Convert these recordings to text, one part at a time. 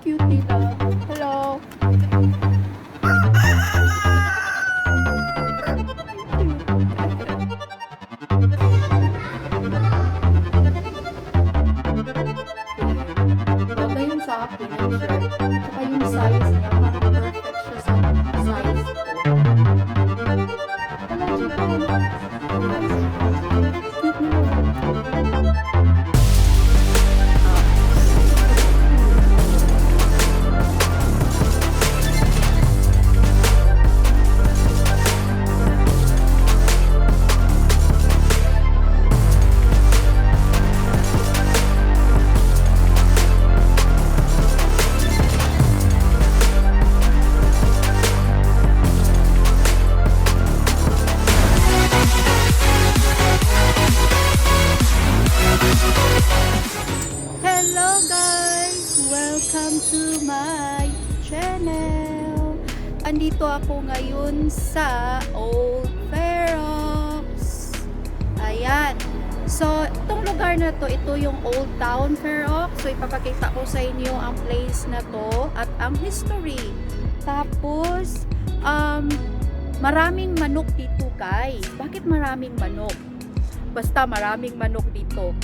Cute nila. Hello. Bagay yun sa akin, yung shirt. Tsaka yung size niya, parang perfect siya sa size ko. Wala, chicken. Cute nila. Hello guys! Welcome to my channel! Andito ako ngayon sa Old Fair Oaks. Ayan. So, itong lugar na to, ito yung Old Town Fair Oaks. So, ipapakita ko sa inyo ang place na to at ang history. Tapos, maraming manok dito guys. Bakit maraming manok? Basta maraming manok dito.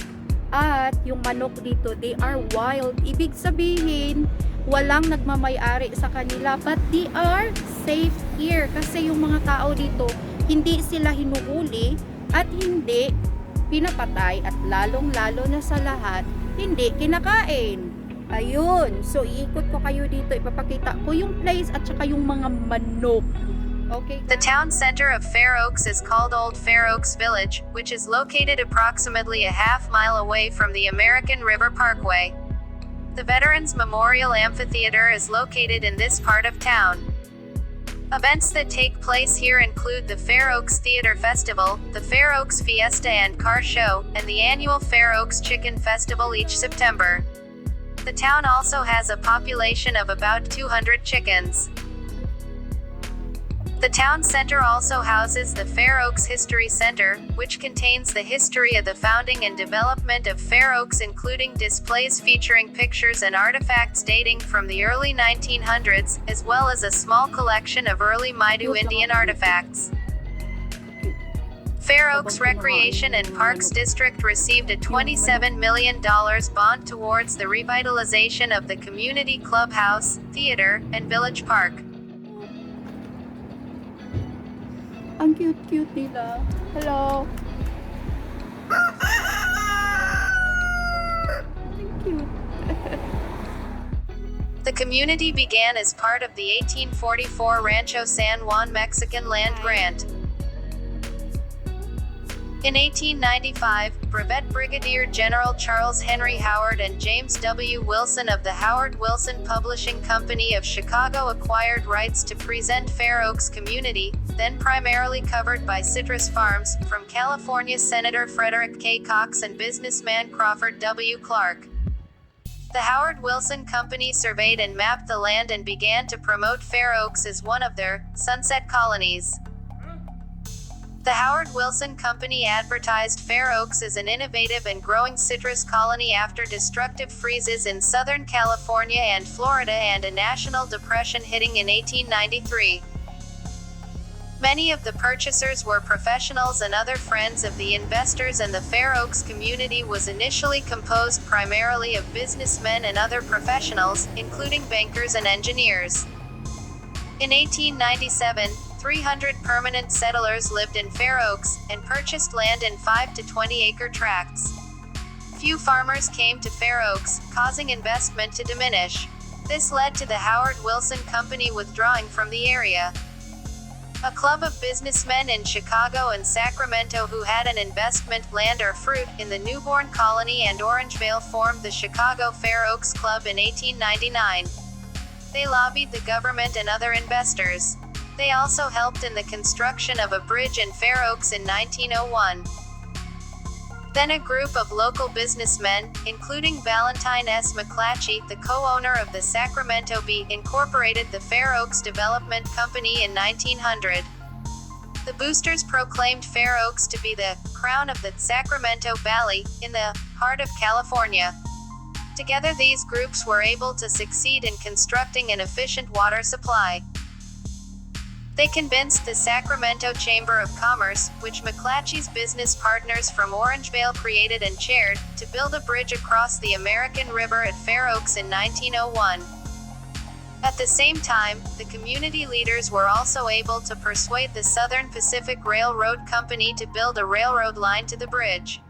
At yung manok dito, they are wild. Ibig sabihin, walang nagmamay-ari sa kanila, but they are safe here. Kasi yung mga tao dito, hindi sila hinuhuli at hindi pinapatay, at lalong-lalo na sa lahat, hindi kinakain. Ayun. So, iikot ko kayo dito. Ipapakita ko yung place at saka yung mga manok. Okay. The town center of Fair Oaks is called Old Fair Oaks Village, which is located approximately a half-mile away from the American River Parkway. The Veterans Memorial Amphitheatre is located in this part of town. Events that take place here include the Fair Oaks Theater Festival, the Fair Oaks Fiesta and Car Show, and the annual Fair Oaks Chicken Festival each September. The town also has a population of about 200 chickens. The town center also houses the Fair Oaks History Center, which contains the history of the founding and development of Fair Oaks, including displays featuring pictures and artifacts dating from the early 1900s, as well as a small collection of early Maidu Indian artifacts. Fair Oaks Recreation and Parks District received a $27 million bond towards the revitalization of the community clubhouse, theater, and village park. Ang cute-cute nila. Hello. Ang cute. The community began as part of the 1844 Rancho San Juan Mexican land grant. In 1895, Brevet Brigadier General Charles Henry Howard and James W. Wilson of the Howard Wilson Publishing Company of Chicago acquired rights to present Fair Oaks community, then primarily covered by citrus farms, from California Senator Frederick K. Cox and businessman Crawford W. Clark. The Howard Wilson Company surveyed and mapped the land and began to promote Fair Oaks as one of their sunset colonies. The Howard Wilson Company advertised Fair Oaks as an innovative and growing citrus colony after destructive freezes in Southern California and Florida and a national depression hitting in 1893. Many of the purchasers were professionals and other friends of the investors, and the Fair Oaks community was initially composed primarily of businessmen and other professionals, including bankers and engineers. In 1897, 300 permanent settlers lived in Fair Oaks, and purchased land in 5 to 20-acre tracts. Few farmers came to Fair Oaks, causing investment to diminish. This led to the Howard Wilson Company withdrawing from the area. A club of businessmen in Chicago and Sacramento who had an investment, land or fruit, in the Newborn Colony and Orangevale formed the Chicago Fair Oaks Club in 1899. They lobbied the government and other investors. They also helped in the construction of a bridge in Fair Oaks in 1901. Then a group of local businessmen, including Valentine S. McClatchy, the co-owner of the Sacramento.The, incorporated the Fair Oaks Development Company in 1900. The boosters proclaimed Fair Oaks to be the crown of the Sacramento Valley, in the heart of California. Together these groups were able to succeed in constructing an efficient water supply. They convinced the Sacramento Chamber of Commerce, which McClatchy's business partners from Orangevale created and chaired, to build a bridge across the American River at Fair Oaks in 1901. At the same time, the community leaders were also able to persuade the Southern Pacific Railroad Company to build a railroad line to the bridge.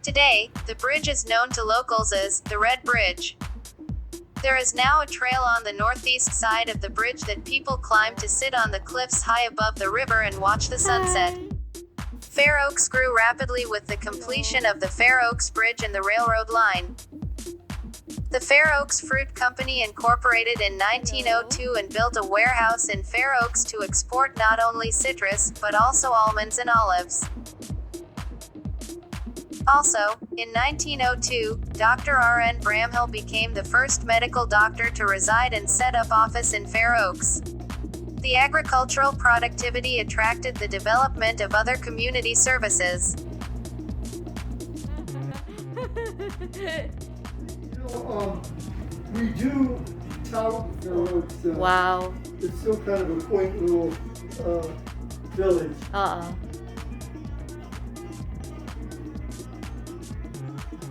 Today, the bridge is known to locals as the Red Bridge. There is now a trail on the northeast side of the bridge that people climb to sit on the cliffs high above the river and watch the sunset. Fair Oaks grew rapidly with the completion of the Fair Oaks Bridge and the railroad line. The Fair Oaks Fruit Company incorporated in 1902 and built a warehouse in Fair Oaks to export not only citrus, but also almonds and olives. Also, in 1902, Dr. R.N. Bramhill became the first medical doctor to reside and set up office in Fair Oaks. The agricultural productivity attracted the development of other community services. We do tout Fair Oaks. Wow. It's still kind of a quaint little village.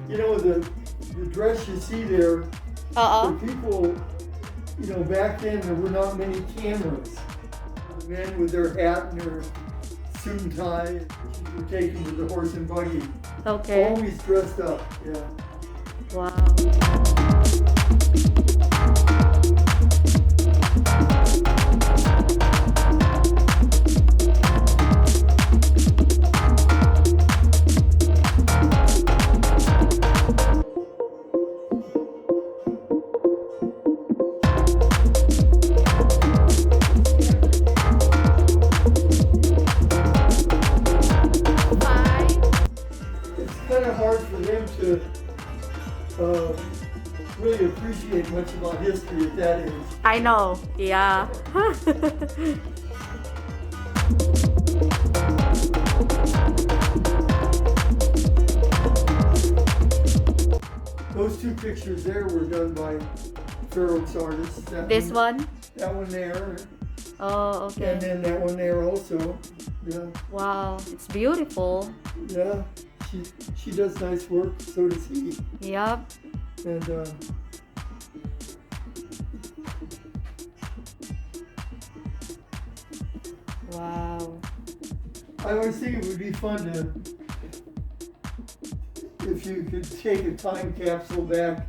You know, the dress you see there, the people, you know, back then there were not many cameras. The men with their hat and their suit and tie were taken with the horse and buggy. Okay. Always dressed up, yeah. Wow. Hard for them to really appreciate much about history at that age. I know, yeah. Those two pictures there were done by Fair Oaks artists. This one? That one there. Oh, okay. And then that one there also. Yeah. Wow, it's beautiful. Yeah. She does nice work, so does he. Yep. And wow. I always think it would be fun to, if you could take a time capsule back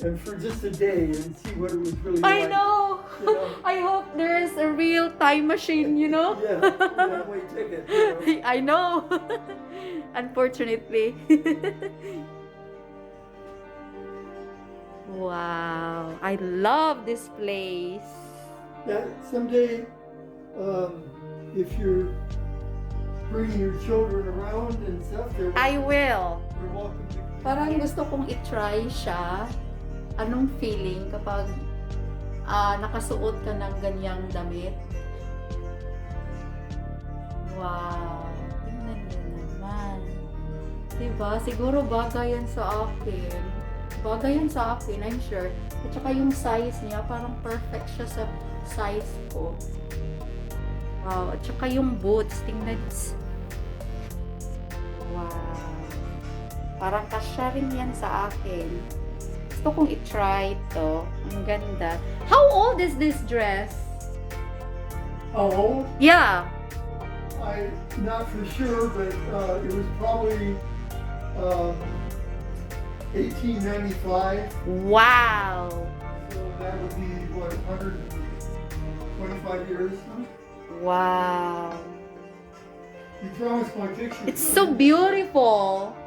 and for just a day and see what it was really like. I know. You know? I hope there is a real time machine, you know? Yeah, one-way ticket. You know? I know. Unfortunately. Wow. I love this place. Yeah, someday, if you're bringing your children around and stuff, I will. You're welcome to. Parang gusto kong i-try siya. Anong feeling kapag nakasuot ka ng ganyang damit? Wow. Tingnan niyo naman. Diba? Siguro bagay yan sa akin. Bagay yan sa akin, I'm sure. At saka yung size niya, parang perfect siya sa size ko. Wow. At saka yung boots, tingnan. Wow. Parang kasya rin yan sa akin. Gusto kong i-try ito. Ang ganda. How old is this dress? How old? Yeah. I'm not for sure, but it was probably 1895. Wow. So that would be, what, 125 years? Wow. You promised my picture. It's so beautiful.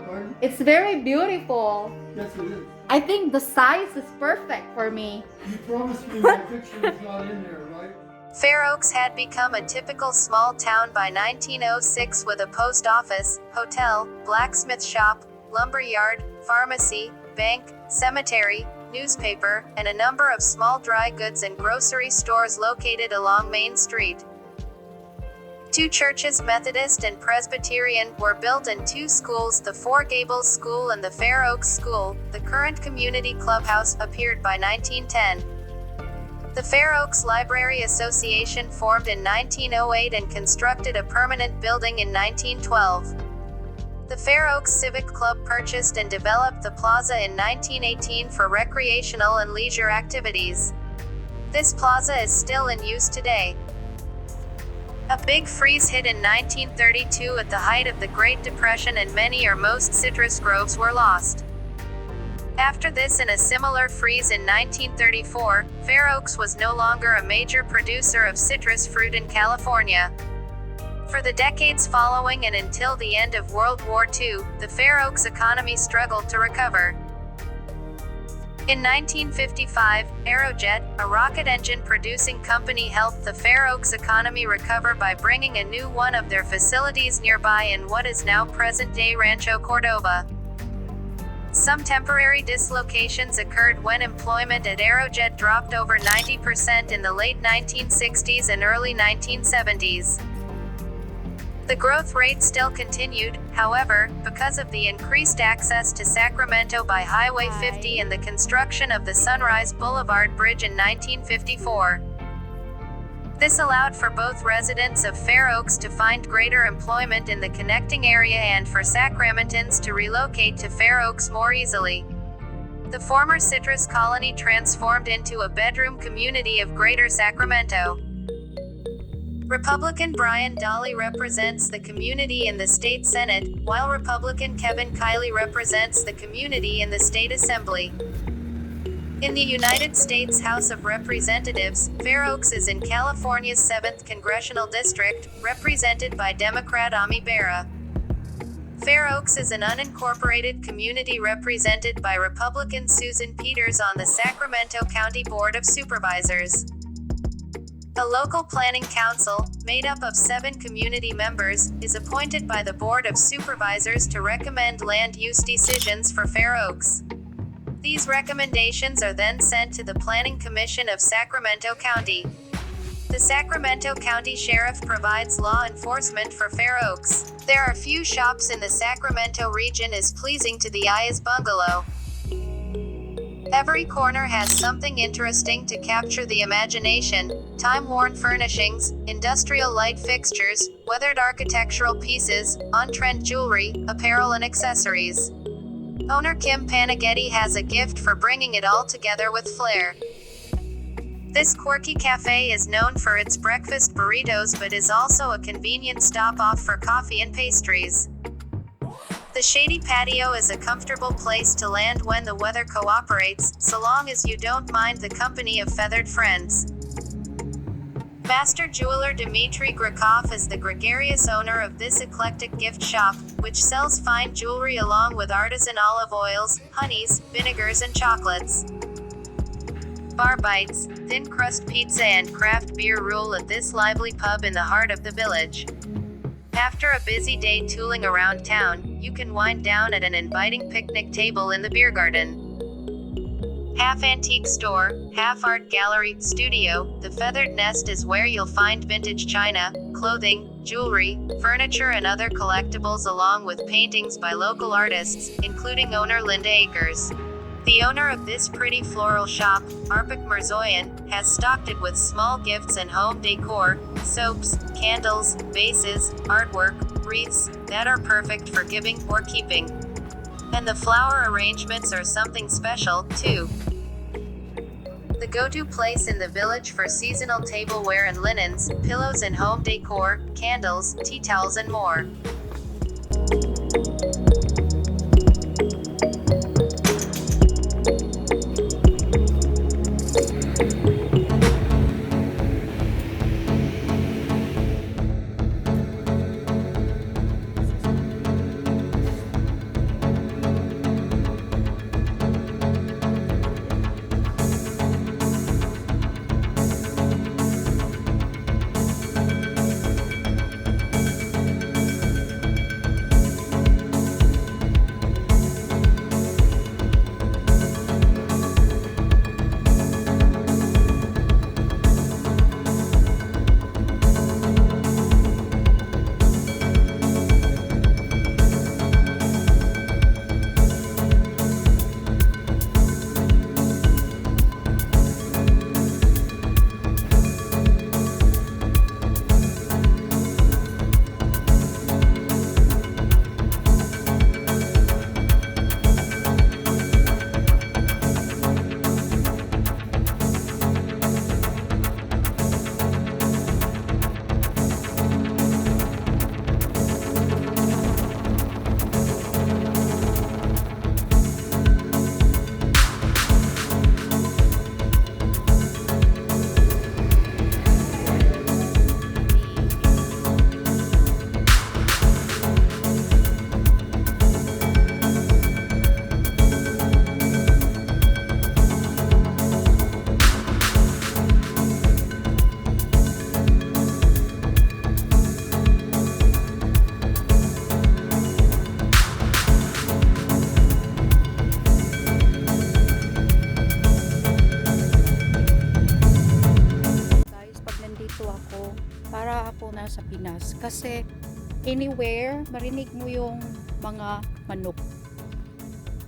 Pardon? It's very beautiful. Yes, it is. I think the size is perfect for me. You promised me my picture is not in there, right? Fair Oaks had become a typical small town by 1906 with a post office, hotel, blacksmith shop, lumber yard, pharmacy, bank, cemetery, newspaper, and a number of small dry goods and grocery stores located along Main Street. 2 churches, Methodist and Presbyterian, were built and 2 schools, the Four Gables School and the Fair Oaks School. The current community clubhouse appeared by 1910. The Fair Oaks Library Association formed in 1908 and constructed a permanent building in 1912. The Fair Oaks Civic Club purchased and developed the plaza in 1918 for recreational and leisure activities. This plaza is still in use today. A big freeze hit in 1932 at the height of the Great Depression, and many or most citrus groves were lost. After this and a similar freeze in 1934, Fair Oaks was no longer a major producer of citrus fruit in California. For the decades following and until the end of World War II, the Fair Oaks economy struggled to recover. In 1955, Aerojet, a rocket engine producing company, helped the Fair Oaks economy recover by bringing a new one of their facilities nearby in what is now present-day Rancho Cordova. Some temporary dislocations occurred when employment at Aerojet dropped over 90% in the late 1960s and early 1970s. The growth rate still continued, however, because of the increased access to Sacramento by Highway 50 and the construction of the Sunrise Boulevard Bridge in 1954. This allowed for both residents of Fair Oaks to find greater employment in the connecting area and for Sacramentans to relocate to Fair Oaks more easily. The former citrus colony transformed into a bedroom community of Greater Sacramento. Republican Brian Dahle represents the community in the state Senate, while Republican Kevin Kiley represents the community in the state Assembly. In the United States House of Representatives, Fair Oaks is in California's 7th Congressional District, represented by Democrat Ami Bera. Fair Oaks is an unincorporated community represented by Republican Susan Peters on the Sacramento County Board of Supervisors. A local planning council, made up of 7 community members, is appointed by the Board of Supervisors to recommend land use decisions for Fair Oaks. These recommendations are then sent to the Planning Commission of Sacramento County. The Sacramento County Sheriff provides law enforcement for Fair Oaks. There are few shops in the Sacramento region as pleasing to the eye as Bungalow. Every corner has something interesting to capture the imagination: time-worn furnishings, industrial light fixtures, weathered architectural pieces, on-trend jewelry, apparel and accessories. Owner Kim Panaghetti has a gift for bringing it all together with flair. This quirky cafe is known for its breakfast burritos but is also a convenient stop-off for coffee and pastries. The shady patio is a comfortable place to land when the weather cooperates, so long as you don't mind the company of feathered friends. Master jeweler Dmitry Grakov is the gregarious owner of this eclectic gift shop, which sells fine jewelry along with artisan olive oils, honeys, vinegars and chocolates. Bar bites, thin crust pizza and craft beer rule at this lively pub in the heart of the village. After a busy day tooling around town, you can wind down at an inviting picnic table in the beer garden. Half antique store, half art gallery, studio, the Feathered Nest is where you'll find vintage china, clothing, jewelry, furniture and other collectibles along with paintings by local artists, including owner Linda Akers. The owner of this pretty floral shop, Arpik Mirzoyan, has stocked it with small gifts and home decor, soaps, candles, vases, artwork, wreaths, that are perfect for giving or keeping. And the flower arrangements are something special, too. The go-to place in the village for seasonal tableware and linens, pillows and home decor, candles, tea towels and more. ako nasa Pinas kasi anywhere marinig mo yung mga manok.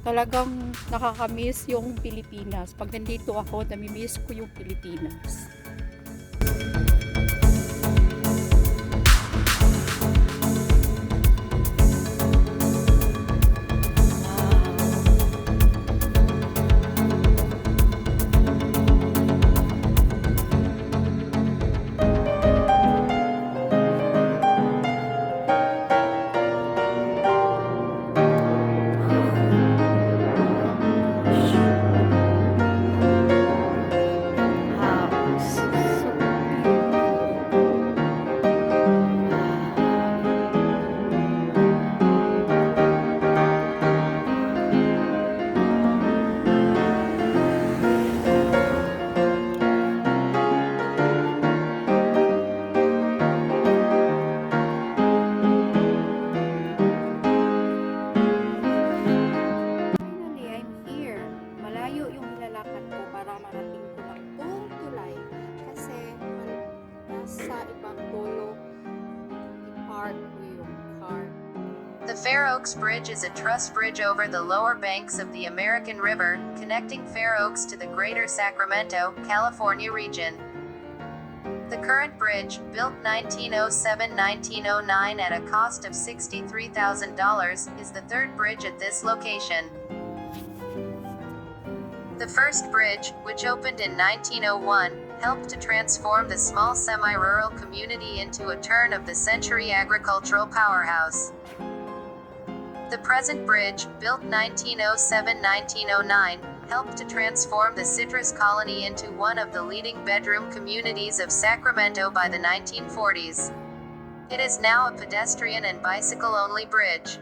Talagang nakakamiss yung Pilipinas. Pag nandito ako, namimiss ko yung Pilipinas. The Fair Oaks Bridge is a truss bridge over the lower banks of the American River, connecting Fair Oaks to the greater Sacramento, California region. The current bridge, built 1907-1909 at a cost of $63,000, is the third bridge at this location. The first bridge, which opened in 1901, helped to transform the small semi-rural community into a turn-of-the-century agricultural powerhouse. The present bridge, built 1907-1909, helped to transform the citrus colony into one of the leading bedroom communities of Sacramento by the 1940s. It is now a pedestrian and bicycle-only bridge.